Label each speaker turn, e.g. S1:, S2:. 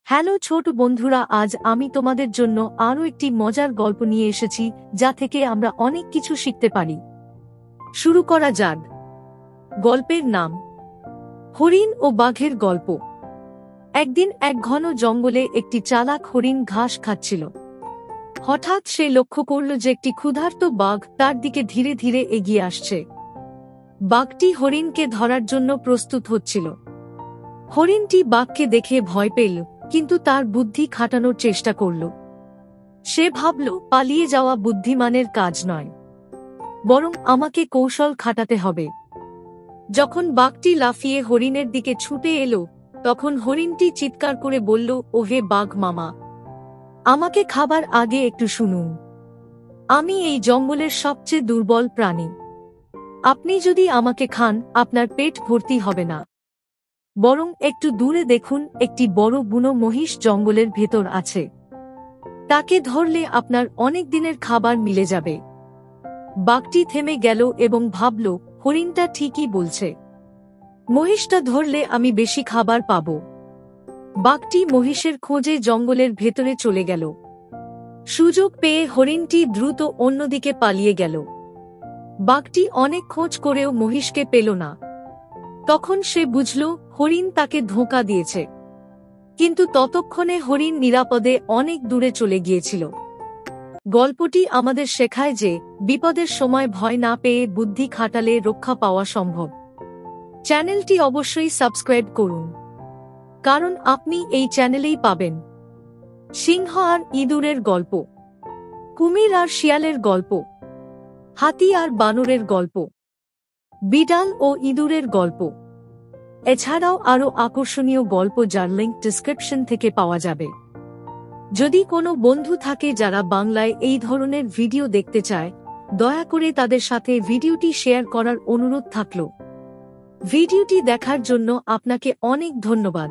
S1: Hello ছোট বন্ধুরা, আজ আমি তোমাদের জন্য আরও একটি মজার গল্প নিয়ে এসেছি যা থেকে আমরা অনেক কিছু শিখতে পারি। শুরু করা যাক। গল্পের নাম হরিণ ও বাঘের গল্প। একদিন এক ঘন জঙ্গলে একটি চালাক হরিণ ঘাস খাচ্ছিল। হঠাৎ সে লক্ষ্য করল যে একটি ক্ষুধার্ত বাঘ তার দিকে ধীরে ধীরে এগিয়ে আসছে। বাঘটি হরিণকে ধরার জন্য প্রস্তুত হচ্ছিল। হরিণটি বাঘকে দেখে ভয় পেল, কিন্তু তার বুদ্ধি খাটানোর চেষ্টা করল। সে ভাবল, পালিয়ে যাওয়া বুদ্ধিমানের কাজ নয়, বরং আমাকে কৌশল খাটাতে হবে। যখন বাঘটি লাফিয়ে হরিণের দিকে ছুটে এলো, তখন হরিণটি চিৎকার করে বলল, ও হে বাঘ মামা, আমাকে খাবার আগে একটু শুনুন। আমি এই জঙ্গলের সবচেয়ে দুর্বল প্রাণী। আপনি যদি আমাকে খান, আপনার পেট ভর্তি হবে না, বরং একটু দূরে দেখুন, একটি বড় বুনো মহিষ জঙ্গলের ভেতর আছে। তাকে ধরলে আপনার অনেক দিনের খাবার মিলে যাবে। বাঘটি থেমে গেল এবং ভাবল, হরিণটা ঠিকই বলছে, মহিষটা ধরলে আমি বেশি খাবার পাব। বাঘটি মহিষের খোঁজে জঙ্গলের ভেতরে চলে গেল। সুযোগ পেয়ে হরিণটি দ্রুত অন্যদিকে পালিয়ে গেল। বাঘটি অনেক খোঁজ করেও মহিষকে পেল না। তখন সে বুঝল হরিণ তাকে ধোঁকা দিয়েছে, কিন্তু ততক্ষণে হরিণ নিরাপদে অনেক দূরে চলে গিয়েছিল। গল্পটি আমাদের শেখায় যে বিপদের সময় ভয় না পেয়ে বুদ্ধি খাটালে রক্ষা পাওয়া সম্ভব। চ্যানেলটি অবশ্যই সাবস্ক্রাইব করুন, কারণ আপনি এই চ্যানেলেই পাবেন সিংহ আর ইঁদুরের গল্প, কুমির আর শিয়ালের গল্প, হাতি আর বানরের গল্প, বিড়াল ও ইঁদুরের গল্প। এছাড়াও আরও আকর্ষণীয় গল্প যার লিংক ডেসক্রিপশন থেকে পাওয়া যাবে। যদি কোনো বন্ধু থাকে যারা বাংলায় এই ধরনের ভিডিও দেখতে চায়, দয়া করে তাদের সাথে ভিডিওটি শেয়ার করার অনুরোধ থাকলো। ভিডিওটি দেখার জন্য আপনাকে অনেক ধন্যবাদ।